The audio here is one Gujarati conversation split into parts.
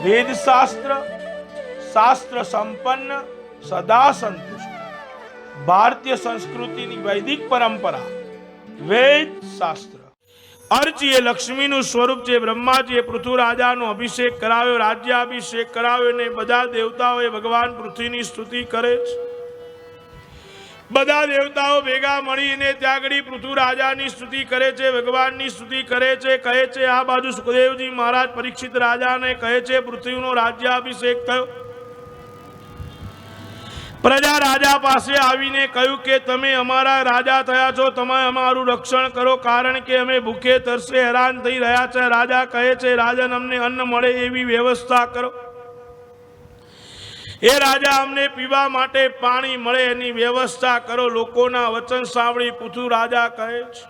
વેદ શાસ્ત્ર શાસ્ત્ર સંપન્ન સદા સંતુષ્ટ ભારતીય સંસ્કૃતિની વૈદિક પરંપરા વેદ શાસ્ત્ર अर्च ये लक्ष्मीનું સ્વરૂપ છે। બ્રહ્માજીએ પૃથુ રાજાનો અભિષેક કરાવ્યો, રાજ્યાભિષેક કરાવ્યો ને બધા દેવતાઓએ ભગવાન પૃથ્વીની સ્તુતિ કરે છે। બધા દેવતાઓ ભેગા મળીને ત્યાં આગળ પૃથુ રાજાની સ્તુતિ કરે છે, ભગવાનની સ્તુતિ કરે છે। કહે છે આ બાજુ સુખદેવજી મહારાજ પરીક્ષિત રાજાને કહે છે પૃથ્વીનો રાજ્યાભિષેક થયો। પ્રજા રાજા પાસે આવીને કહ્યું કે તમે અમારા રાજા થયા છો, તમે અમારું રક્ષણ કરો, કારણ કે અમે ભૂખે તરસે હેરાન થઈ રહ્યા છે। રાજા કહે છે રાજન અમને અન્ન મળે એવી વ્યવસ્થા કરો, એ રાજા અમને પીવા માટે પાણી મળે એની વ્યવસ્થા કરો। લોકોના વચન સાંભળી પૃથુ રાજા કહે છે,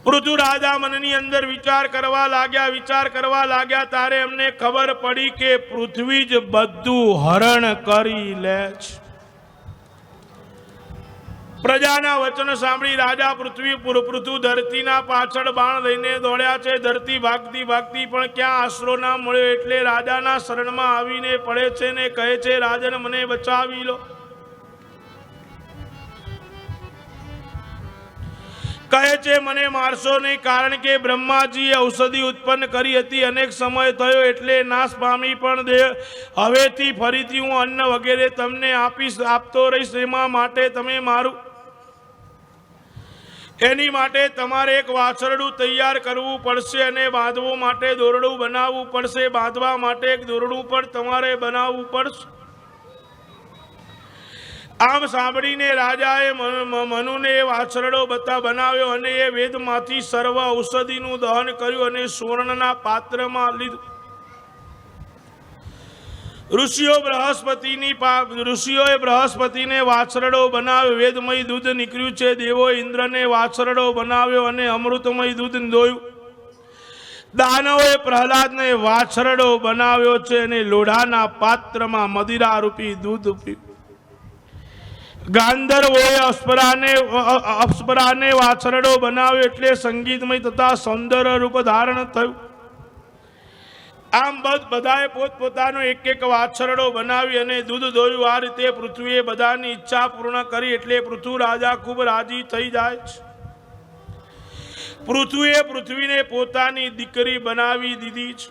પૃથુ રાજા મનની અંદર વિચાર કરવા લાગ્યા ત્યારે એમને ખબર પડી કે પૃથ્વી જ બધું હરણ કરી લે છે। પ્રજાના વચન સાંભળી રાજા પૃથુ ધરતીના પાછળ બાણ લઈને દોડ્યા છે। ધરતી ભાગતી પણ ક્યાં આશરો ના મળ્યો એટલે રાજાના શરણમાં આવીને પડે છે ને કહે છે રાજન મને બચાવી લો। કહે છે મને મારશો નહીં, કારણ કે બ્રહ્માજીએ ઔષધિ ઉત્પન્ન કરી હતી, અનેક સમય થયો એટલે નાશ પામી પણ હવેથી ફરીથી હું અન્ન વગેરે તમને આપતો રહીશ। એમાં માટે તમે મારું એની માટે તમારે એક વાછરડું તૈયાર કરવું પડશે અને બાંધવા માટે દોરડું બનાવવું પડશે। બાંધવા માટે એક દોરડું પણ તમારે બનાવવું પડશે। આમ સાંભળીને રાજાએ મનુને વાછરડો બનાવ્યો અને એ વેદમાંથી સર્વ ઔષધિનું દહન કર્યું અને સુવર્ણના પાત્રમાં લીધું। ઋષિઓએ બૃહસ્પતિને વાછરડો બનાવ્યો, વેદમય દૂધ નીકળ્યું છે। દેવો ઇન્દ્રને વાછરડો બનાવ્યો અને અમૃતમય દૂધ દોયું। દાનવોએ પ્રહલાદને વાછરડો બનાવ્યો છે અને લોઢાના પાત્રમાં મદિરા રૂપી દૂધ પીવું। ગાંધર્વોએ અપ્સરાને વાછરડો બનાવ્યો એટલે સંગીતમય તથા સૌંદર્ય રૂપ ધારણ થયું। આમ બધાએ પોતપોતાનો એક વાછરડો બનાવી અને દૂધ દોયું। આ રીતે પૃથ્વીએ બધાની ઈચ્છા પૂર્ણ કરી એટલે પૃથુ રાજા ખૂબ રાજી થઈ જાય છે। પૃથ્વીને પોતાની દીકરી બનાવી દીધી છે।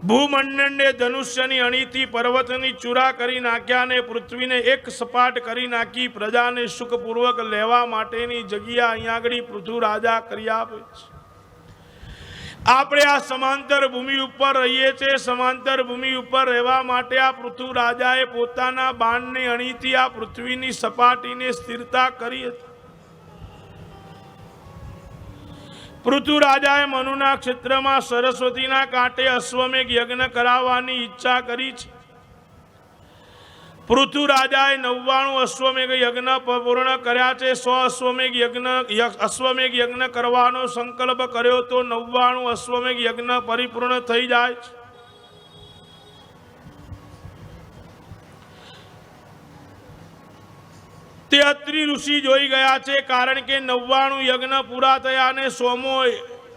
ભૂમંડળને ધનુષ્યની અણીથી પર્વતની ચૂરા કરી નાખ્યા અને પૃથ્વીને એક સપાટ કરી નાખી। પ્રજાને સુખપૂર્વક લેવા માટેની જગ્યા અહીંયા આગળ પૃથુ રાજા કરી આપે છે। આપણે આ સમાંતર ભૂમિ ઉપર રહીએ છીએ। સમાંતર ભૂમિ ઉપર રહેવા માટે આ પૃથુ રાજાએ પોતાના બાણની અણીથી આ પૃથ્વીની સપાટીને સ્થિરતા કરી હતી। પૃથુ રાજાએ મનુના ક્ષેત્રમાં સરસ્વતીના કાંઠે અશ્વમેઘ યજ્ઞ કરાવવાની ઈચ્છા કરી છે। પૃથુ રાજાએ 99 અશ્વમેઘ યજ્ઞ પૂર્ણ કર્યા છે। 100 અશ્વમેઘ યજ્ઞ કરવાનો સંકલ્પ કર્યો તો 99 અશ્વમેઘ યજ્ઞ પરિપૂર્ણ થઈ જાય છે। તે અત્રિ ઋષિ જોઈ ગયા છે, કારણ કે 99 યજ્ઞ પૂરા થયા અને 100મો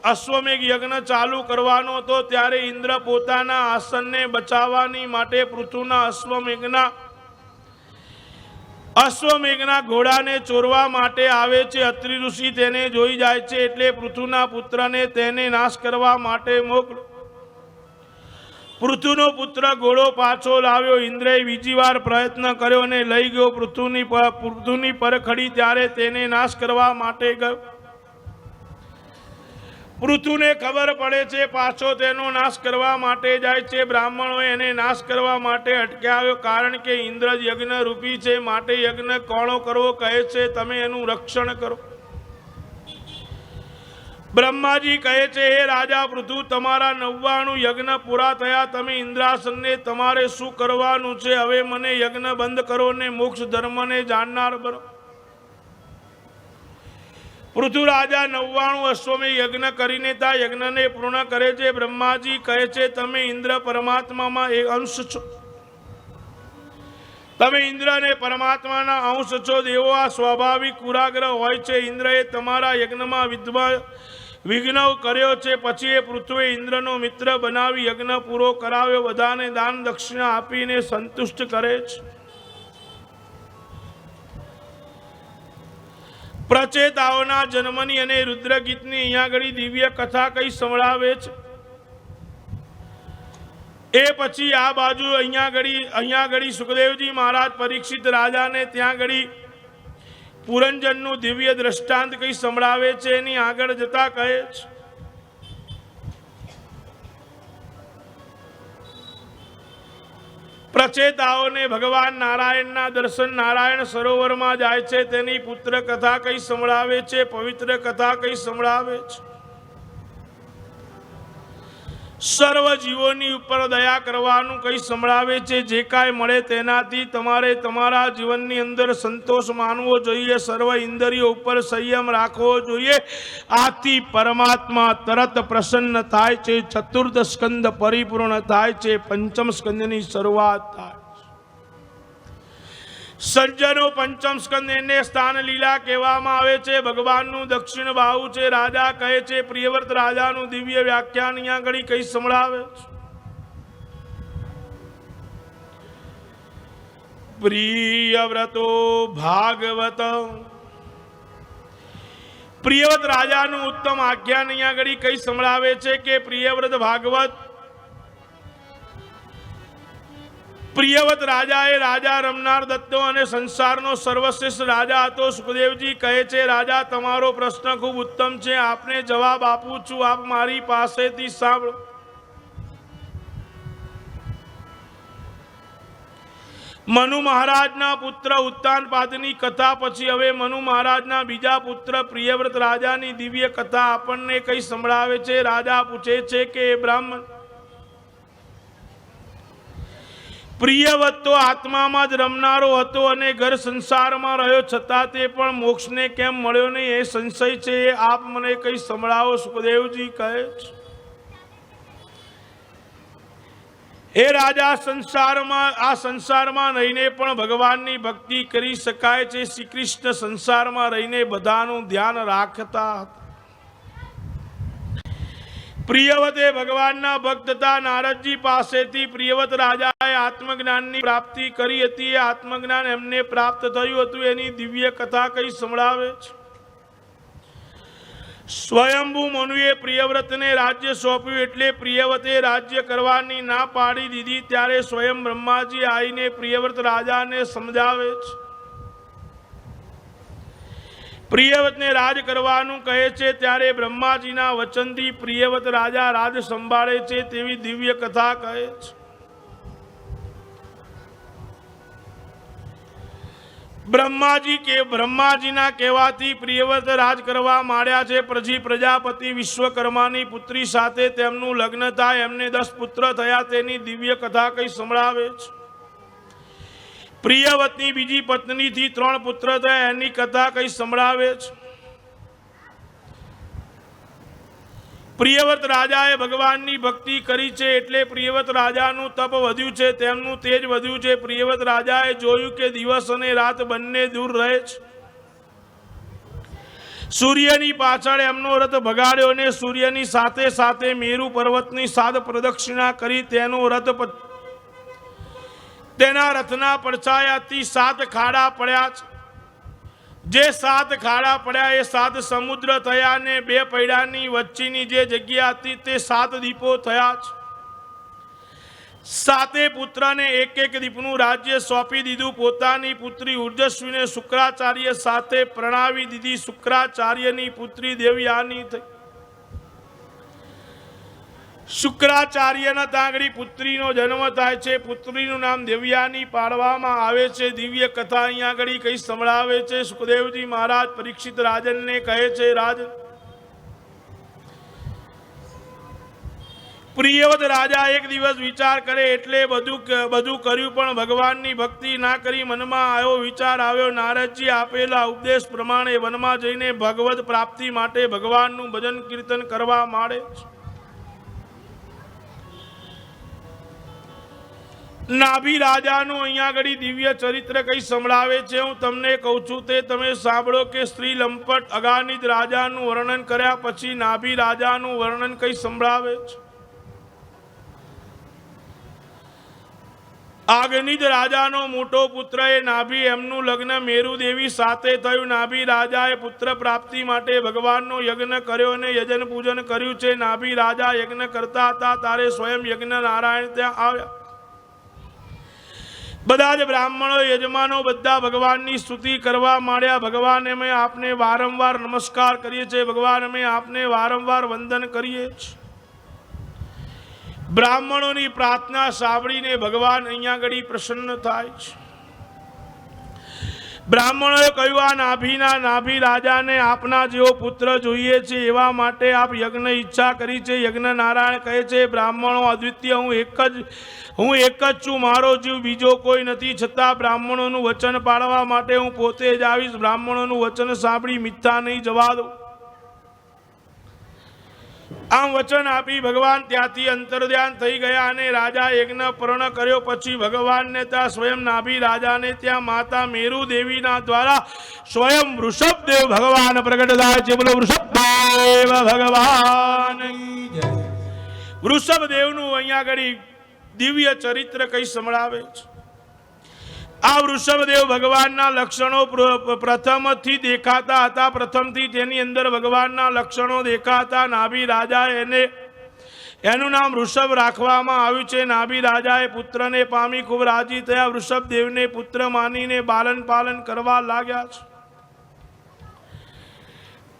અશ્વમેઘ યજ્ઞ ચાલુ કરવાનો હતો ત્યારે ઇન્દ્ર પોતાના આસનને બચાવવાની માટે પૃથુના અશ્વમેઘના ઘોડાને ચોરવા માટે આવે છે। અત્રિ ઋષિ તેને જોઈ જાય છે એટલે પૃથુના પુત્રને તેને નાશ કરવા માટે મોકલો। પૃથુનો પુત્ર ઘોડો પાછો લાવ્યો। ઇન્દ્રએ બીજી વાર પ્રયત્ન કર્યો અને લઈ ગયો પૃથુની પરખડી, ત્યારે તેને નાશ કરવા માટે ગયો। પૃથુને ખબર પડે છે, પાછો તેનો નાશ કરવા માટે જાય છે। બ્રાહ્મણોએ એને નાશ કરવા માટે અટકાવ્યો, કારણ કે ઇન્દ્ર યજ્ઞ રૂપી છે, માટે યજ્ઞ કોણો કરવો કહે છે તમે એનું રક્ષણ કરો। બ્રહ્માજી કહે છે હે રાજા પૃથુ, તમારા 99 યજ્ઞ પૂરા થયા, તમે ઇન્દ્રાસનને તમારે શું કરવાનું છે? હવે મને યજ્ઞ બંધ કરો ને મોક્ષ ધર્મને જાણનાર બનો। પૃથુ રાજા 99 અશ્વમેઘ યજ્ઞ કરીને ત્યાં યજ્ઞને પૂર્ણ કરે છે। બ્રહ્માજી કહે છે તમે ઇન્દ્ર પરમાત્મામાં એક અંશ છો, તમે ઇન્દ્ર અને પરમાત્માના અંશ છો। દેવો આ સ્વાભાવિક કુરાગ્રહ હોય છે। ઇન્દ્રએ તમારા યજ્ઞમાં વિઘ્ન કર્યો છે। પછી એ પૃથ્વીએ ઇન્દ્રનો મિત્ર બનાવી યજ્ઞ પૂરો કરાવ્યો, બધાને દાન દક્ષિણા આપીને સંતુષ્ટ કરે છે। પ્રચેતાઓના જન્મની અને રુદ્રગીતની અહીંયા ઘડી દિવ્ય કથા કઈ સંભળાવે છે। એ પછી આ બાજુ અહીંયા ઘડી સુખદેવજી મહારાજ પરીક્ષિત રાજાને ત્યાં ઘડી પુરંજનનું દિવ્ય દ્રષ્ટાંત કઈ સંભળાવે છે। એની આગળ જતા કહે છે, પ્રચેતાઓને ભગવાન નારાયણના દર્શન નારાયણ સરોવરમાં જાય છે તેની પુત્ર કથા કઈ સંભળાવે છે, પવિત્ર કથા કઈ સંભળાવે છે। સર્વ જીવોની ઉપર દયા કરવાનું કઈ સંભળાવે છે। જે કાંઈ મળે તેનાથી તમારે તમારા જીવનની અંદર સંતોષ માનવો જોઈએ, સર્વ ઇન્દ્રિયો ઉપર સંયમ રાખવો જોઈએ। આથી પરમાત્મા તરત પ્રસન્ન થાય છે। ચતુર્થ સ્કંદ પરિપૂર્ણ થાય છે, પંચમ સ્કંદની શરૂઆત થાય। સજ્જનો પંચમ સ્કંદ એને સ્થાન લીલા કહેવામાં આવે છે। ભગવાનનું દક્ષિણ બાહુ છે। રાજા કહે છે, પ્રિયવ્રત રાજાનું દિવ્ય વ્યાખ્યાન અહીંયા ઘડી કઈ સંભળાવે છે। પ્રિયવ્રતો ભાગવત, પ્રિયવ્રત રાજાનું ઉત્તમ આખ્યાન અહીંયા ઘડી કઈ સંભળાવે છે કે પ્રિયવ્રત ભાગવત, પ્રિયવ્રત રાજા એ રાજા રમનાર દત્તો અને સંસારનો સર્વશ્રેષ્ઠ રાજા હતો। સુખદેવજી કહે છે, રાજા તમારો પ્રશ્ન ખૂબ ઉત્તમ છે, આપને જવાબ આપું છું, આપ મારી પાસેથી સાંભળો। મનુ મહારાજના પુત્ર ઉત્તાનપાદની કથા પછી હવે મનુ મહારાજના બીજા પુત્ર પ્રિયવ્રત રાજાની દિવ્ય કથા આપણને કઈ સંભળાવે છે। રાજા પૂછે છે કે બ્રાહ્મણ, પ્રિયવ્રત તો આત્મામાં જ રમનારો હતો અને ઘર સંસારમાં રહ્યો, છતાં તે પણ મોક્ષને કેમ મળ્યો નહીં એ સંશય છે, એ આપ મને કઈ સંભળાવો। સુખદેવજી કહે છે, હે રાજા, સંસારમાં રહીને પણ ભગવાનની ભક્તિ કરી શકાય છે। શ્રી કૃષ્ણ સંસારમાં રહીને બધાનું ધ્યાન રાખતા હતા। પ્રિયવ્રતે ભગવાનના ભક્ત હતા। નારદજી પાસેથી પ્રિયવ્રત રાજાએ આત્મજ્ઞાનની પ્રાપ્તિ કરી હતી। એ આત્મજ્ઞાન એમને પ્રાપ્ત થયું હતું, એની દિવ્ય કથા કઈ સંભળાવે છે। સ્વયંભૂ મનુએ પ્રિયવ્રતને રાજ્ય સોંપ્યું, એટલે પ્રિયવ્રતે રાજ્ય કરવાની ના પાડી દીધી। ત્યારે સ્વયં બ્રહ્માજી આવીને પ્રિયવ્રત રાજાને સમજાવે છે। પ્રિયવ્રતને રાજ કરવાનું કહે છે, ત્યારે બ્રહ્માજીના વચનથી પ્રિયવ્રત રાજા રાજ સંભાળે છે તેવી દિવ્ય કથા કહે છે। બ્રહ્માજીના કહેવાથી પ્રિયવ્રત રાજ કરવા માંડ્યા છે। પછી પ્રજાપતિ વિશ્વકર્માની પુત્રી સાથે તેમનું લગ્ન થાય, એમને 10 પુત્ર થયા, તેની દિવ્ય કથા કઈ સંભળાવે છે। પ્રિયવ્રતની બીજી પત્નીથી 3 પુત્ર થયા, એની કથા કઈ સંભળાવે છે। પ્રિયવ્રત રાજાએ ભગવાનની ભક્તિ કરી છે, એટલે પ્રિયવ્રત રાજાનું તપ વધ્યું છે, તેમનું તેજ વધ્યું છે। પ્રિયવ્રત રાજાએ જોયું કે દિવસ અને રાત બંને દૂર રહે છે। સૂર્યની પાછળ એમનો રથ ભગાડ્યો અને સૂર્યની સાથે સાથે મેરુ પર્વતની 7 પ્રદક્ષિણા કરી તેના રથના પડછાયાથી 7 ખાડા પડ્યા છે। જે 7 ખાડા પડ્યા એ 7 સમુદ્ર થયા અને 2 પૈડાની વચ્ચેની જે જગ્યા હતી તે 7 દીપો થયા છે। 7 પુત્રને એક દીપનું રાજ્ય સોંપી દીધું। પોતાની પુત્રી ઉર્જસ્વીને શુક્રાચાર્ય સાથે પ્રણાવી દીધી। શુક્રાચાર્યની પુત્રી દેવયાની થઈ। શુક્રાચાર્યના તાંગડી પુત્રીનો જન્મ થાય છે। પુત્રીનું નામ દેવયાની પાડવામાં આવે છે। દિવ્ય કથા અહીંયા આગળ કઈ સંભળાવે છે। સુખદેવજી મહારાજ પરીક્ષિત રાજનને કહે છે, રાજન, પ્રિયવ્રત રાજા એક દિવસ વિચાર કરે એટલે બધું કર્યું, પણ ભગવાનની ભક્તિ ના કરી। મનમાં આવ્યો વિચાર આવ્યો, નારદજી આપેલા ઉપદેશ પ્રમાણે વનમાં જઈને ભગવત પ્રાપ્તિ માટે ભગવાનનું ભજન કીર્તન કરવા માંડે। નાભી રાજાનું અહીંયા આગળ દિવ્ય ચરિત્ર કઈ સંભળાવે છે, હું તમને કહું છું તે તમે સાંભળો કે સ્ત્રી લંપટ અગાનિજ રાજાનું વર્ણન કર્યા પછી નાભી રાજાનું વર્ણન કઈ સંભળાવે છે। આગનિજ રાજાનો મોટો પુત્ર એ નાભી, એમનું લગ્ન મેરુ દેવી સાથે થયું। નાભી રાજાએ પુત્ર પ્રાપ્તિ માટે ભગવાનનો યજ્ઞ કર્યો અને યજન પૂજન કર્યું છે। નાભી રાજા યજ્ઞ કરતા હતા ત્યારે સ્વયં યજ્ઞ નારાયણ ત્યાં આવ્યા। બધા જ બ્રાહ્મણો યજમાનો બધા ભગવાનની સ્તુતિ કરવા માંડ્યા। ભગવાન અમે આપને વારંવાર નમસ્કાર કરીએ છીએ, ભગવાન અમે આપને વારંવાર વંદન કરીએ છીએ। બ્રાહ્મણોની પ્રાર્થના સાંભળીને ભગવાન અહીંયા આગળ પ્રસન્ન થાય છે। બ્રાહ્મણોએ કહ્યું, આ નાભી રાજાને આપના જેવો પુત્ર જોઈએ છે, એવા માટે આપ યજ્ઞ ઈચ્છા કરી છે। યજ્ઞ નારાયણ કહે છે, બ્રાહ્મણો અદ્વિતીય હું એક જ છું, મારો જીવ બીજો કોઈ નથી, છતાં બ્રાહ્મણોનું વચન પાળવા માટે હું પોતે જ આવીશ। બ્રાહ્મણોનું વચન સાંભળી મિથ્યા નહીં જવા દો। આમ વચન આપી ભગવાન ત્યાંથી અંતર્ધ્યાન થઈ ગયા અને રાજા યજ્ઞ પૂર્ણ કર્યો પછી ભગવાનને ત્યાં સ્વયં નાભી રાજાને ત્યાં માતા મેરુ દેવીના દ્વારા સ્વયં વૃષભદેવ ભગવાન પ્રગટ થાય છે। બોલો વૃષભદેવ ભગવાન। વૃષભદેવનું અહીંયા આગળ દિવ્ય ચરિત્ર કઈ સંભળાવે છે। આ વૃષભદેવ ભગવાનના લક્ષણો પ્રથમથી દેખાતા હતા, પ્રથમથી તેની અંદર ભગવાનના લક્ષણો દેખાતા। નાભી રાજા એનું નામ વૃષભ રાખવામાં આવ્યું છે। નાભી રાજાએ પુત્રને પામી ખૂબ રાજી થયા, વૃષભદેવને પુત્ર માનીને બાલન પાલન કરવા લાગ્યા છે।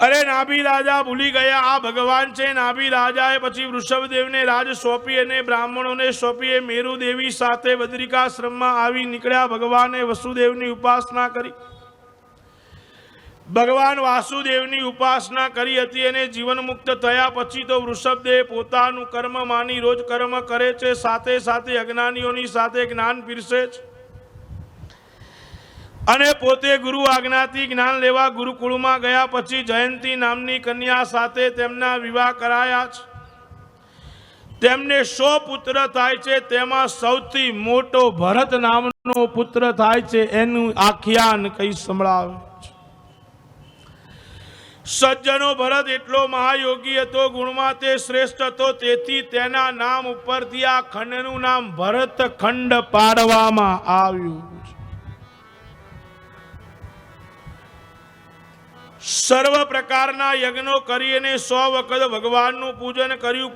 અરે નાભી રાજા ભૂલી ગયા આ ભગવાન છે। નાભી રાજાએ પછી વૃષભદેવને રાજ સોંપી અને બ્રાહ્મણોને સોંપી મેરુ દેવી સાથે બદ્રિકાશ્રમમાં આવી નીકળ્યા। ભગવાને વસુદેવની ઉપાસના કરી, ભગવાન વાસુદેવની ઉપાસના કરી હતી અને જીવન મુક્ત થયા પછી તો વૃષભદેવ પોતાનું કર્મ માની રોજ કર્મ કરે છે, સાથે સાથે અજ્ઞાનીઓની સાથે જ્ઞાન પીરસે છે અને પોતે ગુરુ આજ્ઞાથી જ્ઞાન લેવા ગુરુકુળમાં ગયા। પછી જયંતી નામની કન્યા સાથે તેમના વિવાહ કરાયા છે। તેમને 100 પુત્ર થાય છે, તેમાં સૌથી મોટો ભરત નામનો પુત્ર થાય છે, એનું આખ્યાન કઈ સંભળાવે છે। સજ્જનો ભરત એટલો મહાયોગી હતો, ગુણમાં તે શ્રેષ્ઠ હતો, તેથી તેના નામ ઉપરથી આ ખંડનું નામ ભરત ખંડ પાડવામાં આવ્યું। સર્વ પ્રકારના યજ્ઞો કરીને 100 વખત ભગવાનનું પૂજન કર્યું।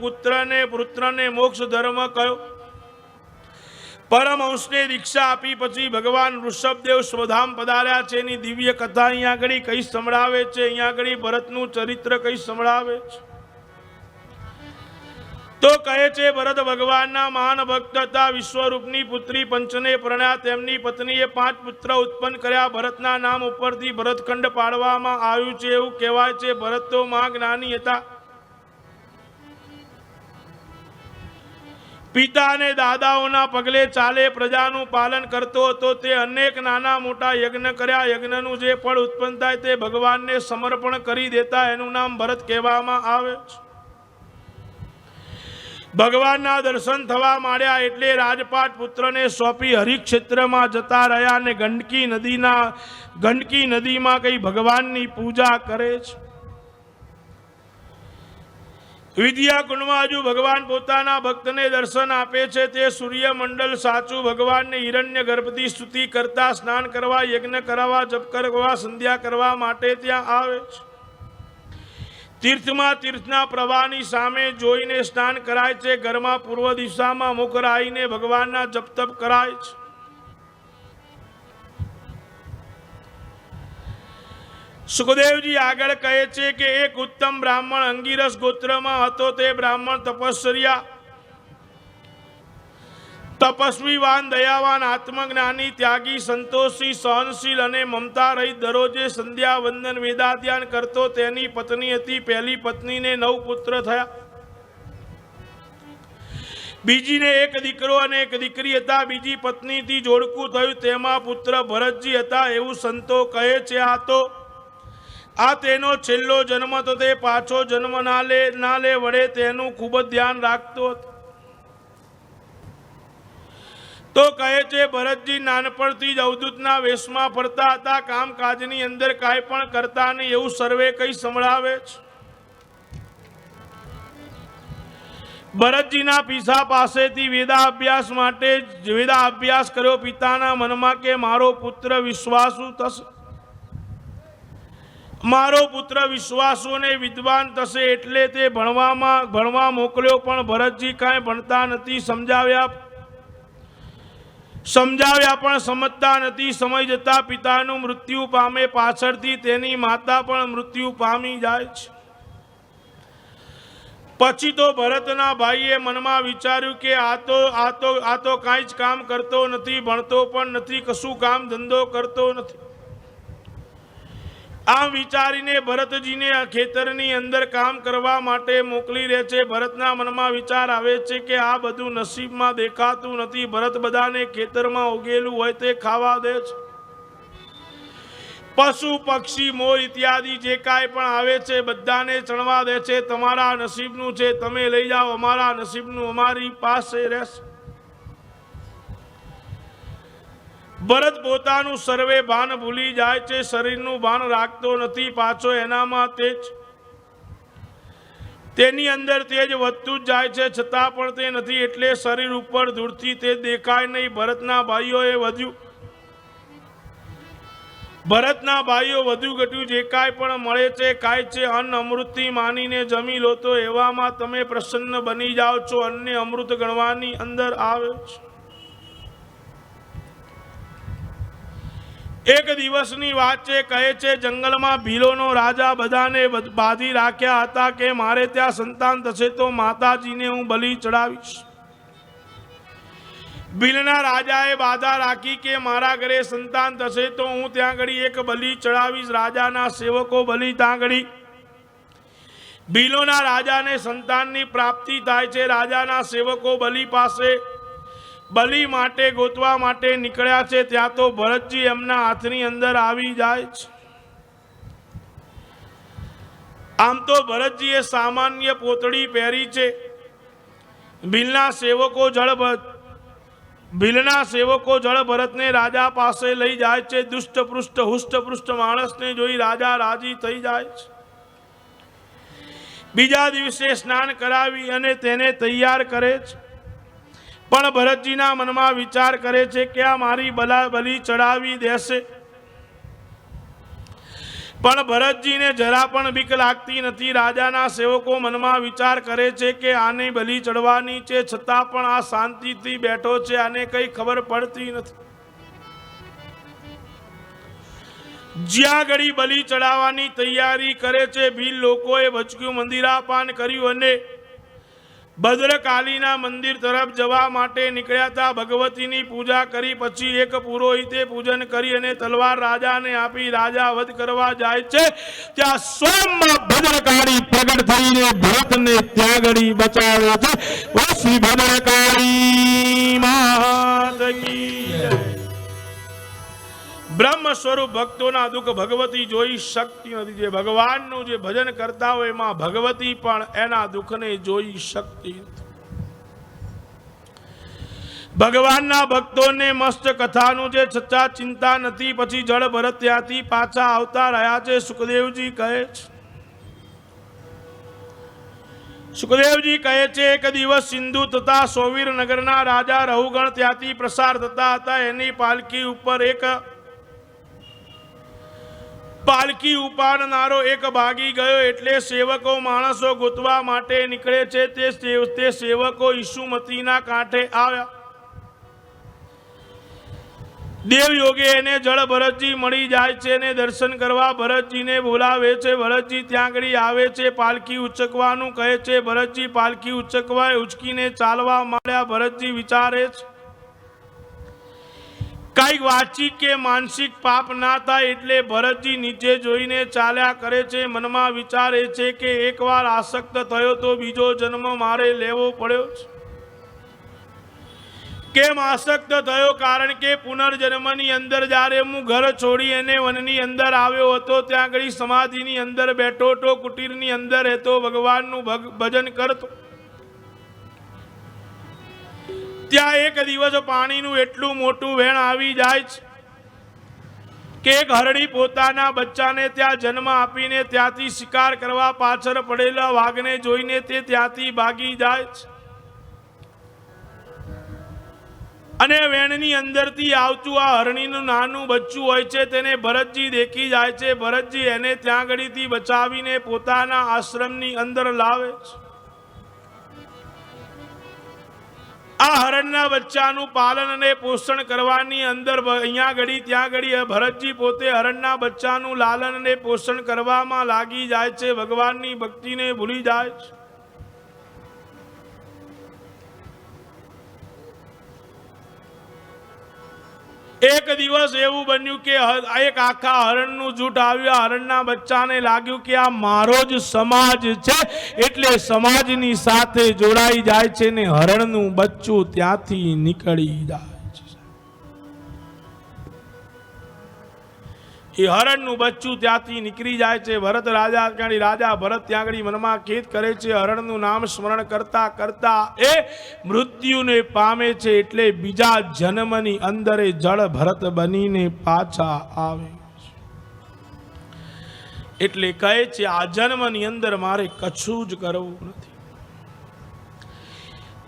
પુત્રને મોક્ષ ધર્મ કયો, પરમહંસને દીક્ષા આપી પછી ભગવાન વૃષભદેવ સ્વધામ પધાર્યા છે। એની દિવ્ય કથા અહીંયા આગળ કઈ સંભળાવે છે, અહીંયા આગળ ભરતનું ચરિત્ર કઈ સંભળાવે છે। તો કહે છે, ભરત ભગવાનના મહાન ભક્ત હતા, વિશ્વરૂપની પુત્રી પંચને પરણ્યા, તેમની પત્નીએ 5 પુત્ર ઉત્પન્ન કર્યા। ભરતના નામ ઉપરથી ભરતખંડ પાડવામાં આવ્યું છે। એવું કહેવાય છે ભરત તો મહાજ્ઞાની હતા। પિતા અને દાદાઓના પગલે ચાલે, પ્રજાનું પાલન કરતો હતો। તે અનેક નાના મોટા યજ્ઞ કર્યા, યજ્ઞનું જે ફળ ઉત્પન્ન થાય તે ભગવાનને સમર્પણ કરી દેતા, એનું નામ ભરત કહેવામાં આવે છે। ભગવાનના દર્શન થવા માંડ્યા એટલે રાજપાટ પુત્રને સોંપી હરિક્ષેત્રમાં જતા રહ્યા અને ગંડકી નદીમાં કઈ ભગવાનની પૂજા કરે છે। વિદ્યાકુંડમાં હજુ ભગવાન પોતાના ભક્તને દર્શન આપે છે। તે સૂર્યમંડળ સાચું ભગવાનને હિરણ્ય ગર્ભથી સ્તુતિ કરતા, સ્નાન કરવા, યજ્ઞ કરવા, જપ કરવા, સંધ્યા કરવા માટે ત્યાં આવે છે। તીર્થમાં તીર્થના પ્રવાહની સામે જોઈને સ્નાન કરાય છે। ઘરમાં પૂર્વ દિશામાં મુખ રાઈને ભગવાનના જપ તપ કરાય છે। સુખદેવજી આગળ કહે છે કે એક ઉત્તમ બ્રાહ્મણ અંગીરસ ગોત્રમાં હતો। તે બ્રાહ્મણ તપસ્વીવાન, દયાવાન, આત્મજ્ઞાની, ત્યાગી, સંતોષી, સહનશીલ અને મમતા રહિત દરરોજે સંધ્યા વંદન વેદાધ્યાન કરતો। તેની પત્ની હતી, પહેલી પત્નીને 9 પુત્ર થયા, બીજીને એક દીકરો અને એક દીકરી હતા। બીજી પત્નીથી જોડકું થયું, તેમાં પુત્ર ભરતજી હતા, એવું સંતો કહે છે। આ તેનો છેલ્લો જન્મ તો તે પાછો જન્મ ના લે વડે તેનું ખૂબ જ ધ્યાન રાખતો હતો। તો કહે છે ભરતજી નાનપણથી જ અવધૂતના વેશમાં ફરતા હતા, કામકાજની અંદર કાંઈ પણ કરતા નહીં એવું સર્વે કઈ સંભળાવે છે। ભરતજીના પિતા પાસેથી વેદાભ્યાસ માટે વેદાભ્યાસ કર્યો। પિતાના મનમાં કે મારો પુત્ર વિશ્વાસુ થશે, મારો પુત્ર વિશ્વાસુ અને વિદ્વાન થશે એટલે તે ભણવા મોકલ્યો, પણ ભરતજી કાંઈ ભણતા નથી। સમજાવ્યા પણ સમજતા નથી। સમય જતા પિતાનું મૃત્યુ પામે, પાછળથી તેની માતા પણ મૃત્યુ પામી જાય છે। પછી તો ભરતના ભાઈએ મનમાં વિચાર્યું કે આ તો કાંઈ જ કામ કરતો નથી, ભણતો પણ નથી, કશું કામ ધંધો કરતો નથી। આમ વિચારીને ભરતજીને ખેતરની અંદર કામ કરવા માટે મોકલી દે છે। ભરતના મનમાં વિચાર આવે છે કે આ બધું નસીબમાં દેખાતું નથી। ભરત બધાને ખેતરમાં ઉગેલું હોય તે ખાવા દે છે, પશુ પક્ષી મોર ઇત્યાદિ જે કાંઈ પણ આવે છે બધાને ચણવા દે છે। તમારા નસીબનું છે તમે લઈ જાઓ, અમારા નસીબનું અમારી પાસે રહેશે। ભરત પોતાનું સર્વે ભાન ભૂલી જાય છે, શરીરનું ભાન રાખતો નથી, પાછો એનામાં તેની અંદર તેજ વધતું જ જાય છે, છતાં પણ તે નથી એટલે શરીર ઉપર દૂરથી તે દેખાય નહીં। ભરતના ભાઈઓ વધુ ઘટ્યું જે કાંઈ પણ મળે છે ખાય છે, અન્ન અમૃતથી માનીને જમી લો તો એવામાં તમે પ્રસન્ન બની જાઓ છો, અન્ને અમૃત ગણવાની અંદર આવે છે। એક દિવસની વાત છે, કહે છે જંગલમાં ભીલોનો રાજા બધાને બાંધી રાખ્યા હતા કે મારે ત્યાં સંતાન થશે તો માતાજીને હું બલિ ચડાવીશ। ભીલના રાજાએ બાધા રાખી કે મારા ઘરે સંતાન થશે તો હું ત્યાં ઘડી એક બલિ ચડાવીશ। રાજાના સેવકો બલિ ત્યાં ઘડી ભીલોના રાજાને સંતાનની પ્રાપ્તિ થાય છે। રાજાના સેવકો બલિ પાસે બલિ માટે ગોતવા માટે નીકળ્યા છે, ત્યાં તો ભરતજી એમના હાથની અંદર આવી જાય છે। આમ તો ભરતજીએ સામાન્ય પોતળી પહેરી છે। ભીલના સેવકો જળ ભરતને રાજા પાસે લઈ જાય છે। દુષ્ટપૃષ્ટ હુષ્ટપૃષ્ટ માણસને જોઈ રાજા રાજી થઈ જાય છે। બીજા દિવસે સ્નાન કરાવી અને તેને તૈયાર કરે છે, પણ ભરતજીના મનમાં વિચાર કરે છે કે આ મારી બલિ ચડાવી દેશે, પણ ભરતજીને જરા પણ બીક લાગતી નથી। રાજાના સેવકો મનમાં વિચાર કરે છે કે આને બલિ ચડવાની છે, છતાં પણ આ શાંતિથી બેઠો છે, આને કઈ ખબર પડતી નથી। જ્યાં ઘડી બલિ ચડાવવાની તૈયારી કરે છે, ભીલ લોકોએ ભચક્યું મંદિરાપાન કર્યું અને ભદ્રકાલીના મંદિર તરફ જવા માટે નીકળ્યા હતા। ભગવતીની પૂજા કરી પછી એક પુરોહિતે પૂજન કરી અને તલવાર રાજાને આપી રાજા વધ કરવા જાય છે, ત્યાં સ્વયં ભદ્રકાળી પ્રગટ થઈને ભરતને ત્યાં ઘડી બચાવે છે। ઓ શ્રી ભદ્રકાળી માત કી જય। બ્રહ્મ સ્વરૂપ ભક્તોના દુઃખ ભગવતી જોઈ શકતી નથી। જે ભગવાનનું જે ભજન કરતા હોય એમાં ભગવતી પણ એના દુઃખને જોઈ શકતી નથી। ભગવાનના ભક્તોને મસ્ત કથાનું જે છતાં ચિંતા નથી। પછી જળ ભરત ત્યાંથી પાછા આવતા રહ્યા છે। સુખદેવજી કહે છે એક દિવસ સિંધુ તથા સોવીર નગરના રાજા રહુગણ ત્યાંથી પ્રસાર થતા હતા। એની પાલકી ઉપાડનારો એક ભાગી ગયો એટલે સેવકો માણસો ગોતવા માટે નીકળે છે। તે સેવકો ઈસુમતીના કાંઠે આવ્યા। દેવયોગે એને જળ ભરતજી મળી જાય છે અને દર્શન કરવા ભરતજીને બોલાવે છે। ભરતજી ત્યાં આગળ આવે છે, પાલકી ઉચકવાનું કહે છે। ભરતજી પાલકી ઉચકીને ચાલવા માંડ્યા। ભરતજી વિચારે છે કઈક વાચિક કે માનસિક પાપ ના થાય એટલે ભરતજી નીચે જોઈને ચાલ્યા કરે છે। મનમાં વિચારે છે કે એકવાર આસક્ત થયો તો બીજો જન્મ મારે લેવો પડ્યો છે। કેમ આસક્ત થયો? કારણ કે પુનર્જન્મની અંદર જ્યારે હું ઘર છોડી અને વનની અંદર આવ્યો હતો ત્યાં આગળ સમાધિની અંદર બેઠો હતો, કુટીરની અંદર રહેતો, ભગવાનનું ભજન કરતો, ત્યાં એક દિવસ પાણીનું એટલું મોટું વહેણ આવી જાય છે કે એક હરણી પોતાના બચ્ચાને ત્યાં જન્મ આપીને ત્યાંથી શિકાર કરવા પાછળ પડેલા વાઘને જોઈને તે ત્યાંથી ભાગી જાય છે અને વેણની અંદરથી આવતું આ હરણીનું નાનું બચ્ચું હોય છે તેને ભરતજી દેખી જાય છે। ભરતજી એને ત્યાં ગળીથી બચાવીને પોતાના આશ્રમની અંદર લાવે છે। આ હરણના બચ્ચાનું પાલન અને પોષણ કરવાની અંદર અહીંયા ઘડી ત્યાં ઘડી ભરતજી પોતે હરણના બચ્ચાનું લાલન અને પોષણ કરવામાં લાગી જાય છે। ભગવાનની ભક્તિને ભૂલી જાય છે। એક દિવસ એવું બન્યું કે એક આખા હરણનું જૂથ આવ્યું। હરણના બચ્ચાને લાગ્યું કે આ મારો જ સમાજ છે એટલે સમાજની સાથે જોડાઈ જાય છે ને હરણનું બચ્ચું ત્યાંથી નીકળી જાય છે। એ હરણનું બચ્ચું ત્યાંથી નીકળી જાય છે। ભરત રાજા ભરત ત્યાં આગળ મનમાં ખેદ કરે છે। હરણનું નામ સ્મરણ કરતા કરતા એ મૃત્યુને પામે છે એટલે બીજા જન્મની અંદર જળ ભરત બનીને પાછા આવે એટલે કહે છે આ જન્મની અંદર મારે કશું જ કરવું નથી।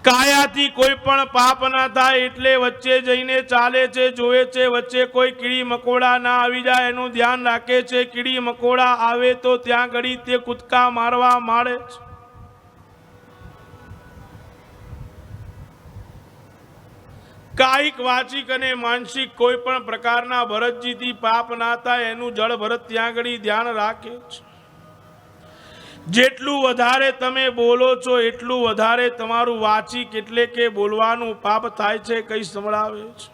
કાયાથી કોઈ પણ પાપ ના થાય એટલે વચ્ચે જઈને ચાલે છે, જોવે છે વચ્ચે કોઈ કીડી મકોડા ના આવી જાય એનું ધ્યાન રાખે છે। કીડી મકોડા આવે તો ત્યાં ઘડી તે કૂદકા મારવા માંડે છે। કાયિક વાચિક અને માનસિક કોઈ પણ પ્રકારના ભરતજીથી પાપ ના થાય એનું જળ ભરત ત્યાં ઘડી ધ્યાન રાખે છે। જેટલું વધારે તમે બોલો છો એટલું વધારે તમારું વાચિક એટલે કે બોલવાનું પાપ થાય છે। કઈ સંભળાવે છે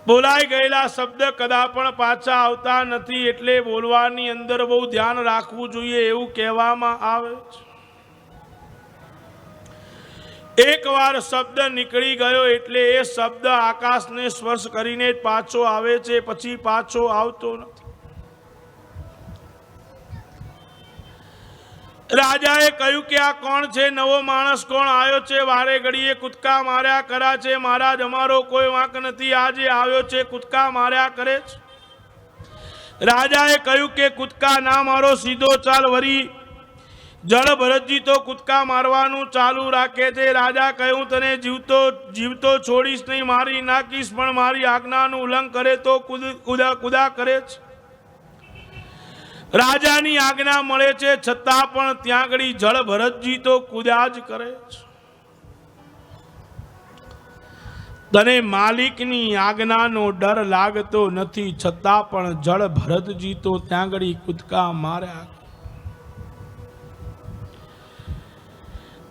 બોલાઈ ગયેલા શબ્દ કદા પણ પાછા આવતા નથી એટલે બોલવાની અંદર બહુ ધ્યાન રાખવું જોઈએ એવું કહેવામાં આવે છે। એકવાર શબ્દ નીકળી ગયો એટલે એ શબ્દ આકાશને સ્પર્શ કરીને પાછો આવે છે, પછી પાછો આવતો નથી। રાજાએ કહ્યું કે આ કોણ છે? નવો માણસ કોણ આવ્યો છે? વારે ઘડીએ કૂદકા માર્યા કર્યા છે। મહારાજ અમારો કોઈ વાંક નથી, આજે આવ્યો છે કૂદકા માર્યા કરે છે। રાજાએ કહ્યું કે કૂદકા ના મારો, સીધો ચાલ। વરી જળ ભરતજી તો કૂદકા મારવાનું ચાલુ રાખે છે। રાજા કહ્યું તને જીવતો છોડીશ નહીં, મારી નાખીશ, પણ મારી આજ્ઞાનું ઉલ્લંઘન કરે તો કુદા કરે છે। રાજાની આજ્ઞા મળે છે છતાં પણ ત્યાં આગળ જળ ભરતજી તો કુદ્યા જ કરે છે। તને માલિકની આજ્ઞાનો ડર લાગતો નથી છતાં પણ જળ ભરતજી તો ત્યાં આગળ કૂદકા માર્યા।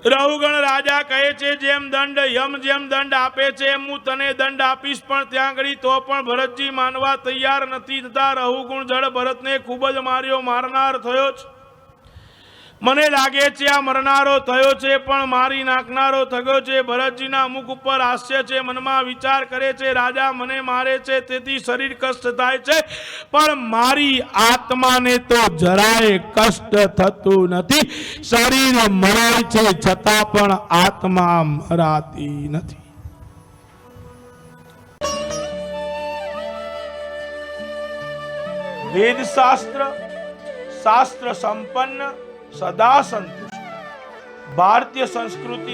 રઘુગણ રાજા કહે છે જેમ દંડ યમ જેમ દંડ આપે છે એમ હું તને દંડ આપીશ, પણ ત્યાં આગળ તો પણ ભરતજી માનવા તૈયાર નથી થતા। રઘુગુણ જળ ભરતને ખૂબ જ માર્યો, મારનાર થયો છે। મને લાગે છે આ મરનારો થયો છે પણ મારી નાખનારો થયો છે। ભરતજીના મુખ ઉપર હાસ્ય છે, મનમાં વિચાર કરે છે રાજા મને મારે છે તેથી શરીર કષ્ટ થાય છે, પણ મારી આત્માને તો જરાય કષ્ટ થતું નથી। શરીર મરે છે છતાં પણ આત્મા મરાતી નથી। વેદ શાસ્ત્ર સંપન્ન, સદા સંતુષ્ટ, ભારતીય સંસ્કૃતિ